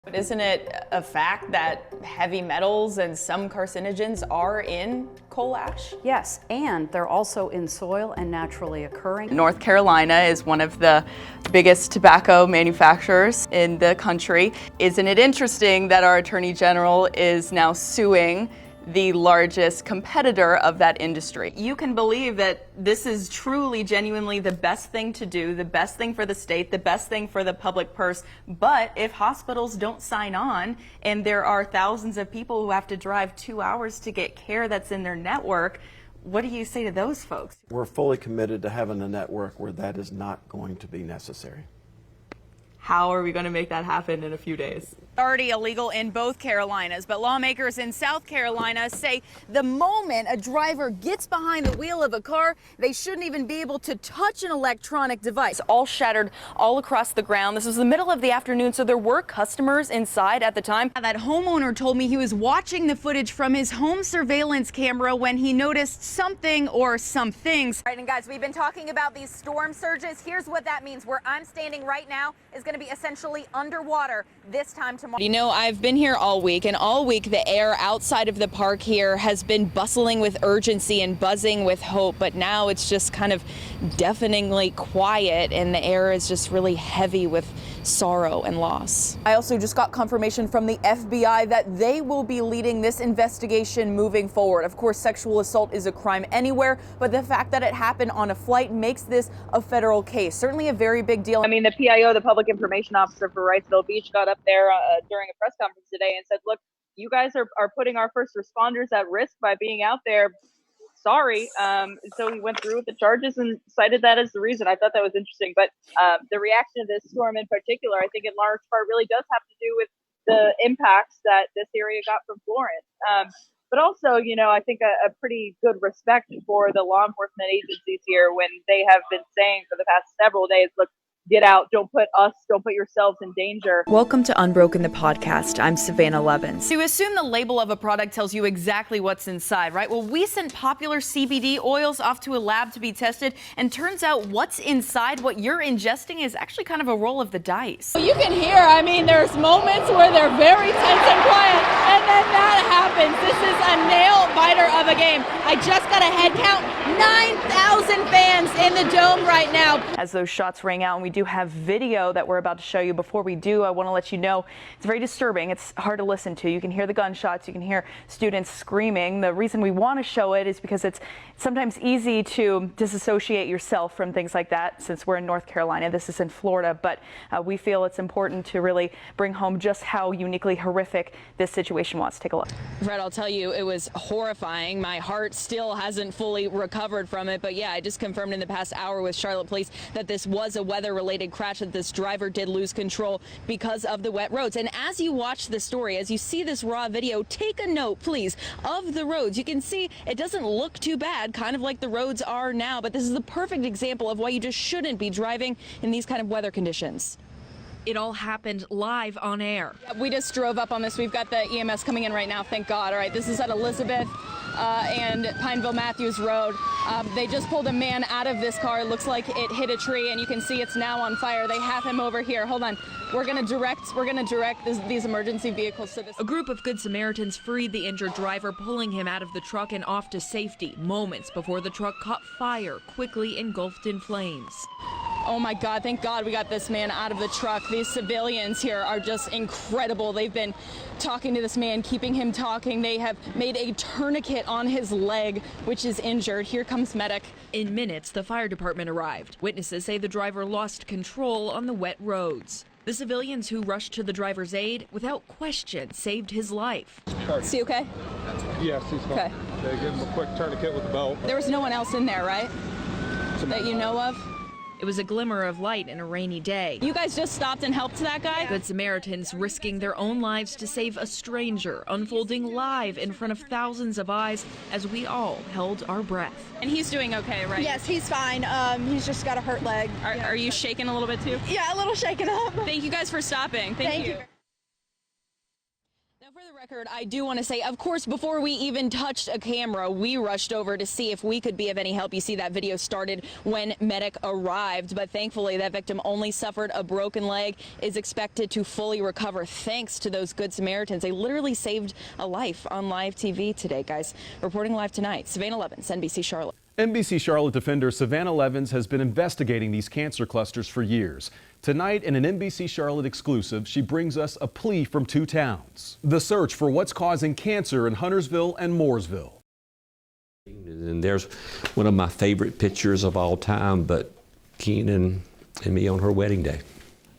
But isn't it a fact that heavy metals and some carcinogens are in coal ash? Yes, and they're also in soil and naturally occurring. North Carolina is one of the biggest tobacco manufacturers in the country. Isn't it interesting that our Attorney General is now suing the largest competitor of that industry? You can believe that this is truly, genuinely the best thing to do, the best thing for the state, the best thing for the public purse. But if hospitals don't sign on and there are thousands of people who have to drive 2 hours to get care that's in their network, what do you say to those folks? We're fully committed to having a network where that is not going to be necessary. How are we going to make that happen in a few days? Already illegal in both Carolinas, but lawmakers in South Carolina say the moment a driver gets behind the wheel of a car, they shouldn't even be able to touch an electronic device. All shattered all across the ground. This was the middle of the afternoon, so there were customers inside at the time. That homeowner told me he was watching the footage from his home surveillance camera when he noticed something or some things. All right, and guys, we've been talking about these storm surges. Here's what that means. Where I'm standing right now is going to be essentially underwater this time tomorrow. You know, I've been here all week, and all week the air outside of the park here has been bustling with urgency and buzzing with hope, but now it's just kind of deafeningly quiet, and the air is just really heavy with sorrow and loss. I also just got confirmation from the FBI that they will be leading this investigation moving forward. Of course, sexual assault is a crime anywhere, but the fact that it happened on a flight makes this a federal case. Certainly a very big deal. I mean, the PIO, the Public Information Officer for Wrightsville Beach, got up there during a press conference today and said, look, you guys are putting our first responders at risk by being out there. Sorry. So he went through with the charges and cited that as the reason. I thought that was interesting. But the reaction to this storm in particular, I think in large part really does have to do with the impacts that this area got from Florence. But also, you know, I think a pretty good respect for the law enforcement agencies here when they have been saying for the past several days, look, get out, don't put yourselves in danger. Welcome to Unbroken, the podcast. I'm Savannah Levins. To assume the label of a product tells you exactly what's inside, right? Well, we sent popular CBD oils off to a lab to be tested, and turns out what's inside what you're ingesting is actually kind of a roll of the dice. You can hear, I mean, there's moments where they're very tense and quiet, and then that happens. This is a nail biter of a game. I just got a head count, 9,000 fans in the dome right now. As those shots rang out, and we do have video that we're about to show you. Before we do, I want to let you know it's very disturbing. It's hard to listen to. You can hear the gunshots. You can hear students screaming. The reason we want to show it is because it's sometimes easy to disassociate yourself from things like that. Since we're in North Carolina, this is in Florida, but we feel it's important to really bring home just how uniquely horrific this situation was. Take a look. Fred, I'll tell you, it was horrifying. My heart still hasn't fully recovered from it, but yeah, I just confirmed in the past hour with Charlotte Police that this was a weather-related crash, that this driver did lose control because of the wet roads. And as you watch the story, as you see this raw video, take a note, please, of the roads. You can see it doesn't look too bad, kind of like the roads are now, but this is the perfect example of why you just shouldn't be driving in these kind of weather conditions. It all happened live on air. We just drove up on this. We've got the EMS coming in right now, thank God. All right, this is at Elizabeth and Pineville Matthews Road. They just pulled a man out of this car. It looks like it hit a tree, and you can see it's now on fire. They have him over here. Hold on. We're gonna direct these emergency vehicles to this. A group of Good Samaritans freed the injured driver, pulling him out of the truck and off to safety, moments before the truck caught fire, quickly engulfed in flames. Oh my God, thank God we got this man out of the truck. These civilians here are just incredible. They've been talking to this man, keeping him talking. They have made a tourniquet on his leg, which is injured. Here comes medic. In minutes, the fire department arrived. Witnesses say the driver lost control on the wet roads. The civilians who rushed to the driver's aid, without question, saved his life. Is he okay? Yes, he's fine. Okay. They gave him a quick tourniquet with a belt. There was no one else in there, right? That you know of? It was a glimmer of light in a rainy day. You guys just stopped and helped that guy? Good Samaritans risking their own lives to save a stranger, unfolding live in front of thousands of eyes as we all held our breath. And he's doing okay, right? Yes, he's fine. He's just got a hurt leg. Are you shaking a little bit too? Yeah, a little shaken up. Thank you guys for stopping. Thank you. Now, for the record, I do want to say, of course, before we even touched a camera, we rushed over to see if we could be of any help. You see that video started when medic arrived, but thankfully that victim only suffered a broken leg, is expected to fully recover thanks to those Good Samaritans. They literally saved a life on live TV today, guys. Reporting live tonight, Savannah Levins, NBC Charlotte. NBC Charlotte defender Savannah Levins has been investigating these cancer clusters for years. Tonight, in an NBC Charlotte exclusive, she brings us a plea from two towns. The search for what's causing cancer in Huntersville and Mooresville. And there's one of my favorite pictures of all time, but Keenan and me on her wedding day.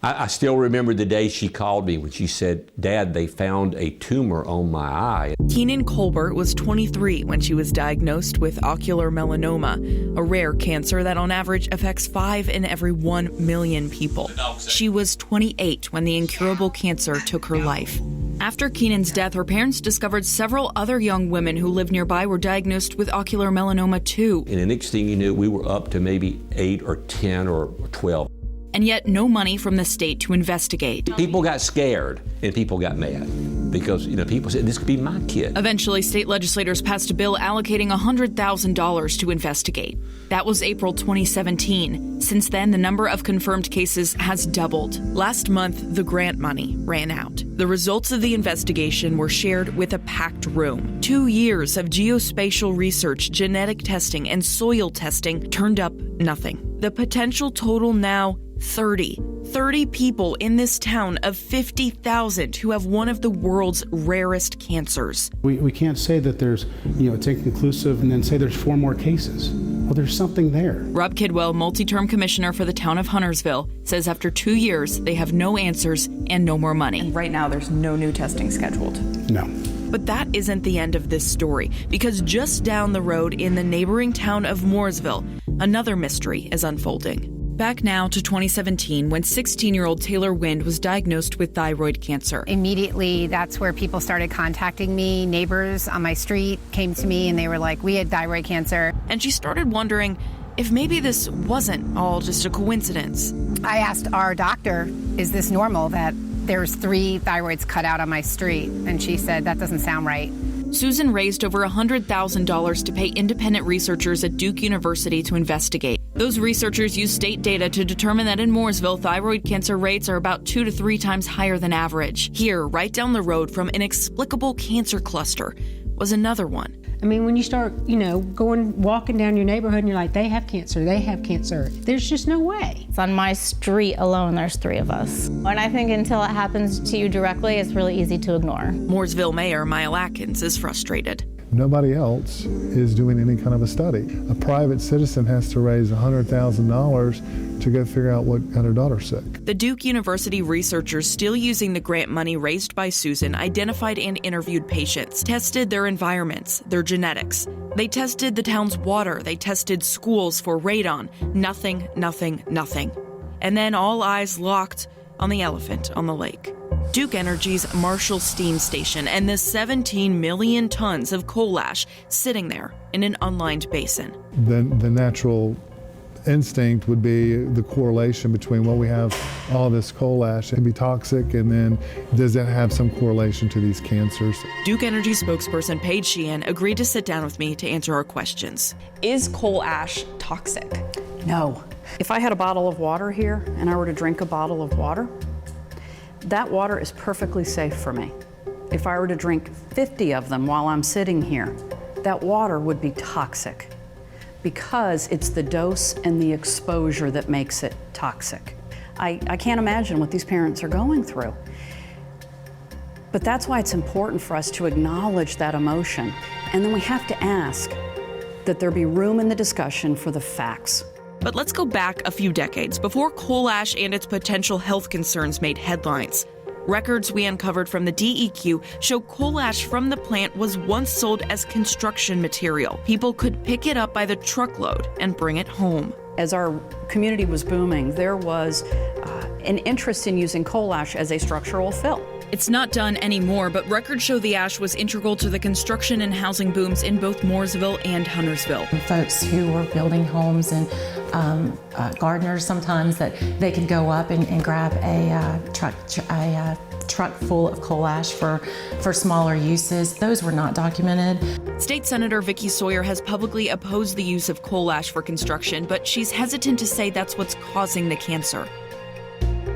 I still remember the day she called me when she said, "Dad, they found a tumor on my eye." Keenan Colbert was 23 when she was diagnosed with ocular melanoma, a rare cancer that on average affects 5 in every 1 million people. She was 28 when the incurable cancer took her life. After Keenan's death, her parents discovered several other young women who lived nearby were diagnosed with ocular melanoma too. And the next thing you knew, we were up to maybe 8 or 10 or 12. And yet no money from the state to investigate. People got scared and people got mad because, people said this could be my kid. Eventually, state legislators passed a bill allocating $100,000 to investigate. That was April 2017. Since then, the number of confirmed cases has doubled. Last month, the grant money ran out. The results of the investigation were shared with a packed room. 2 years of geospatial research, genetic testing, and soil testing turned up nothing. The potential total now 30 people in this town of 50,000 who have one of the world's rarest cancers. We can't say that there's, it's inconclusive and then say there's 4 more cases. Well, there's something there. Rob Kidwell, multi-term commissioner for the town of Huntersville, says after 2 years, they have no answers and no more money. And right now, there's no new testing scheduled. No. But that isn't the end of this story, because just down the road in the neighboring town of Mooresville, another mystery is unfolding. Back now to 2017, when 16-year-old Taylor Wind was diagnosed with thyroid cancer. Immediately, that's where people started contacting me. Neighbors on my street came to me and they were like, we had thyroid cancer. And she started wondering if maybe this wasn't all just a coincidence. I asked our doctor, is this normal that there's 3 thyroids cut out on my street? And she said, that doesn't sound right. Susan raised over $100,000 to pay independent researchers at Duke University to investigate. Those researchers used state data to determine that in Mooresville, thyroid cancer rates are about 2 to 3 times higher than average. Here, right down the road from an inexplicable cancer cluster, was another one. I mean, when you start, walking down your neighborhood and you're like, they have cancer, there's just no way. On my street alone, there's 3 of us. And I think until it happens to you directly, it's really easy to ignore. Mooresville Mayor Mile Atkins is frustrated. Nobody else is doing any kind of a study. A private citizen has to raise $100,000 to go figure out what got her daughter sick. The Duke University researchers, still using the grant money raised by Susan, identified and interviewed patients, tested their environments, their genetics. They tested the town's water. They tested schools for radon. Nothing, nothing, nothing. And then all eyes locked on the elephant on the lake. Duke Energy's Marshall Steam Station and the 17 million tons of coal ash sitting there in an unlined basin. The natural instinct would be the correlation between, well, we have all this coal ash and be toxic, and then does that have some correlation to these cancers? Duke Energy spokesperson Paige Sheehan agreed to sit down with me to answer our questions. Is coal ash toxic? No. If I had a bottle of water here and I were to drink a bottle of water, that water is perfectly safe for me. If I were to drink 50 of them while I'm sitting here, that water would be toxic because it's the dose and the exposure that makes it toxic. I can't imagine what these parents are going through. But that's why it's important for us to acknowledge that emotion. And then we have to ask that there be room in the discussion for the facts. But let's go back a few decades before coal ash and its potential health concerns made headlines. Records we uncovered from the DEQ show coal ash from the plant was once sold as construction material. People could pick it up by the truckload and bring it home. As our community was booming, there was an interest in using coal ash as a structural fill. It's not done anymore, but records show the ash was integral to the construction and housing booms in both Mooresville and Huntersville. Folks who were building homes and gardeners sometimes, that they could go up and grab a truck full of coal ash for smaller uses. Those were not documented. State Senator Vicky Sawyer has publicly opposed the use of coal ash for construction, but she's hesitant to say that's what's causing the cancer.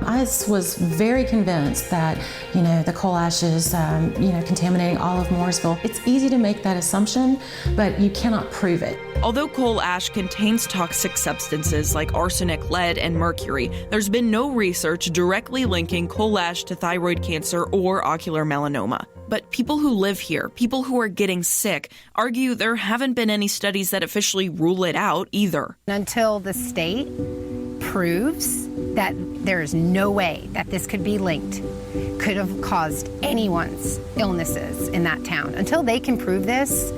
I was very convinced that, the coal ash is, contaminating all of Mooresville. It's easy to make that assumption, but you cannot prove it. Although coal ash contains toxic substances like arsenic, lead, and mercury, there's been no research directly linking coal ash to thyroid cancer or ocular melanoma. But people who live here, people who are getting sick, argue there haven't been any studies that officially rule it out either. Until the state proves that there is no way that this could be linked, could have caused anyone's illnesses in that town. Until they can prove this,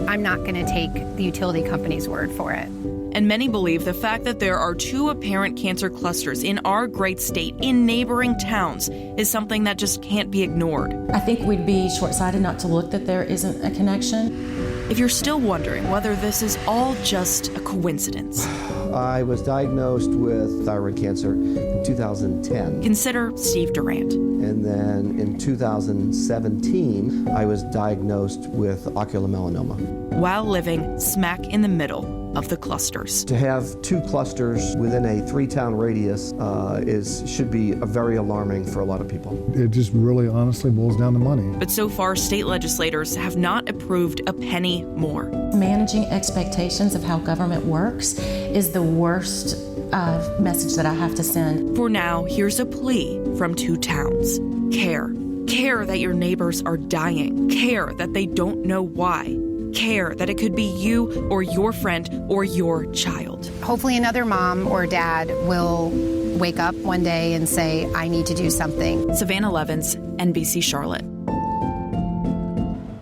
I'm not going to take the utility company's word for it. And many believe the fact that there are 2 apparent cancer clusters in our great state in neighboring towns is something that just can't be ignored. I think we'd be short-sighted not to look that there isn't a connection. If you're still wondering whether this is all just a coincidence, I was diagnosed with thyroid cancer in 2010. Consider Steve Durant. And then in 2017, I was diagnosed with ocular melanoma. While living smack in the middle of the clusters. To have 2 clusters within a 3-town radius should be very alarming for a lot of people. It just really honestly boils down to money. But so far, state legislators have not approved a penny more. Managing expectations of how government works is the worst message that I have to send. For now, here's a plea from 2 towns. Care. Care that your neighbors are dying. Care that they don't know why. Care that it could be you or your friend or your child. Hopefully another mom or dad will wake up one day and say, I need to do something. Savannah Levins, NBC Charlotte.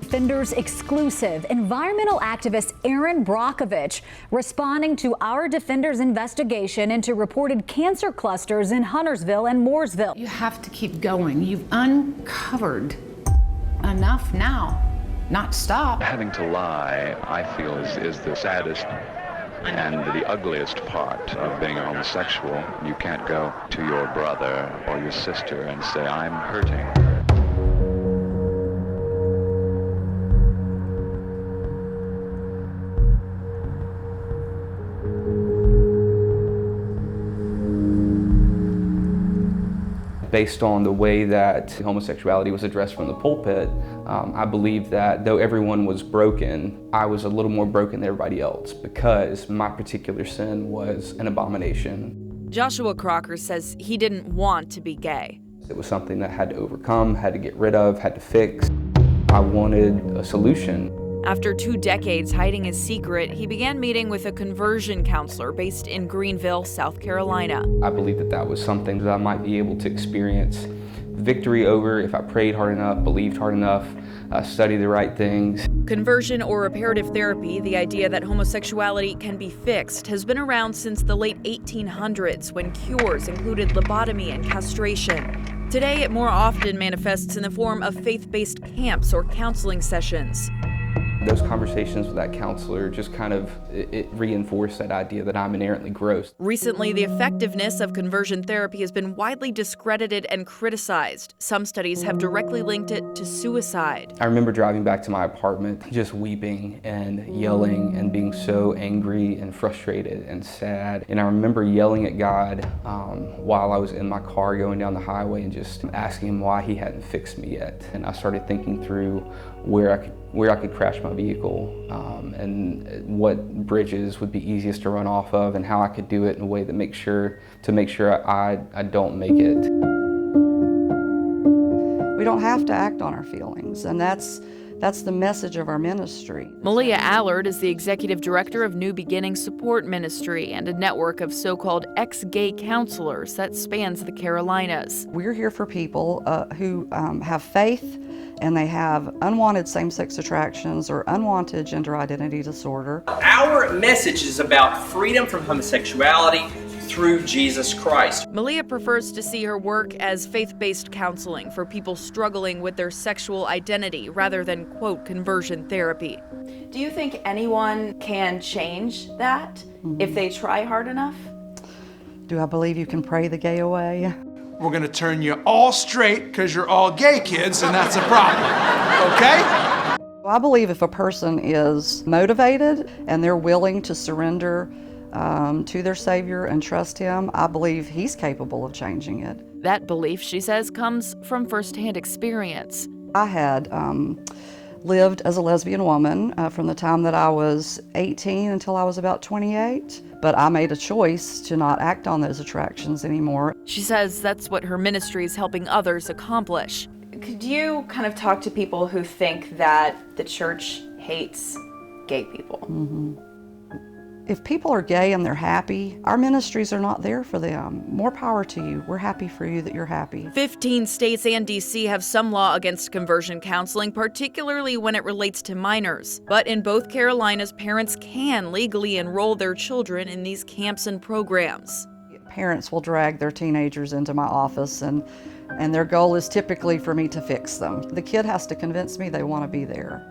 Defenders exclusive. Environmental activist Erin Brockovich responding to our Defenders investigation into reported cancer clusters in Huntersville and Mooresville. You have to keep going. You've uncovered enough now. Not stop. Having to lie, I feel, is the saddest and the ugliest part of being a homosexual. You can't go to your brother or your sister and say, I'm hurting. Based on the way that homosexuality was addressed from the pulpit, I believe that though everyone was broken, I was a little more broken than everybody else because my particular sin was an abomination. Joshua Crocker says he didn't want to be gay. It was something that I had to overcome, had to get rid of, had to fix. I wanted a solution. After 2 decades hiding his secret, he began meeting with a conversion counselor based in Greenville, South Carolina. I believe that that was something that I might be able to experience victory over if I prayed hard enough, believed hard enough, studied the right things. Conversion or reparative therapy, the idea that homosexuality can be fixed, has been around since the late 1800s when cures included lobotomy and castration. Today, it more often manifests in the form of faith-based camps or counseling sessions. Those conversations with that counselor just kind of it reinforced that idea that I'm inherently gross. Recently, the effectiveness of conversion therapy has been widely discredited and criticized. Some studies have directly linked it to suicide. I remember driving back to my apartment, just weeping and yelling and being so angry and frustrated and sad. And I remember yelling at God while I was in my car going down the highway and just asking him why he hadn't fixed me yet. And I started thinking through where I could crash my vehicle and what bridges would be easiest to run off of and how I could do it in a way that make sure I don't make it. We don't have to act on our feelings, and that's the message of our ministry. Malia Allard is the executive director of New Beginning Support Ministry and a network of so-called ex-gay counselors that spans the Carolinas. We're here for people who have faith and they have unwanted same-sex attractions or unwanted gender identity disorder. Our message is about freedom from homosexuality through Jesus Christ. Malia prefers to see her work as faith-based counseling for people struggling with their sexual identity rather than, quote, conversion therapy. Do you think anyone can change that if they try hard enough? Do I believe you can pray the gay away? we're going to turn you all straight because you're all gay kids, and that's a problem. Okay? I believe if a person is motivated and they're willing to surrender to their Savior and trust Him, I believe He's capable of changing it. That belief, she says, comes from firsthand experience. I had lived as a lesbian woman from the time that I was 18 until I was about 28, but I made a choice to not act on those attractions anymore. She says that's what her ministry is helping others accomplish. Could you kind of talk to people who think that the church hates gay people? Mm-hmm. If people are gay and they're happy, our ministries are not there for them. More power to you. We're happy for you that you're happy. 15 states and D.C. have some law against conversion counseling, particularly when it relates to minors. But in both Carolinas, parents can legally enroll their children in these camps and programs. Parents will drag their teenagers into my office, and their goal is typically for me to fix them. The kid has to convince me they want to be there.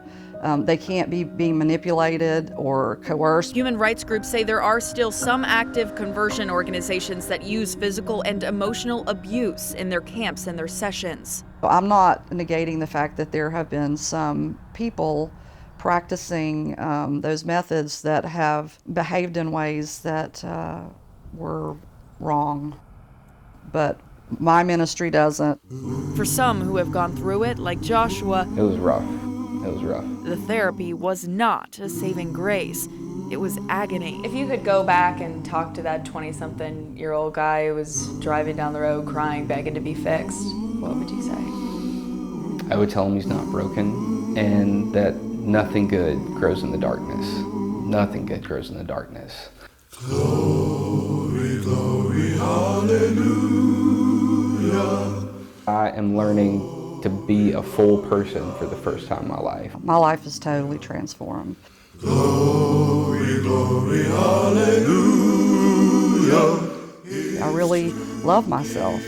They can't be being manipulated or coerced. Human rights groups say there are still some active conversion organizations that use physical and emotional abuse in their camps and their sessions. I'm not negating the fact that there have been some people practicing those methods that have behaved in ways that were wrong, but my ministry doesn't. For some who have gone through it, like Joshua, it was rough. It was rough. The therapy was not a saving grace. It was agony. If you could go back and talk to that 20-something-year-old guy who was driving down the road crying, begging to be fixed, what would you say? I would tell him he's not broken and that nothing good grows in the darkness. Nothing good grows in the darkness. Glory, glory, hallelujah. I am learning to be a full person for the first time in my life. My life is totally transformed. Glory, glory, hallelujah. I really love myself,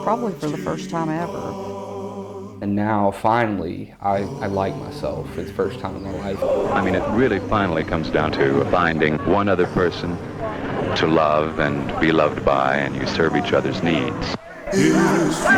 probably for the first time ever. And now, finally, I like myself for the first time in my life. I mean, it really finally comes down to finding one other person to love and be loved by, and you serve each other's needs. It is true,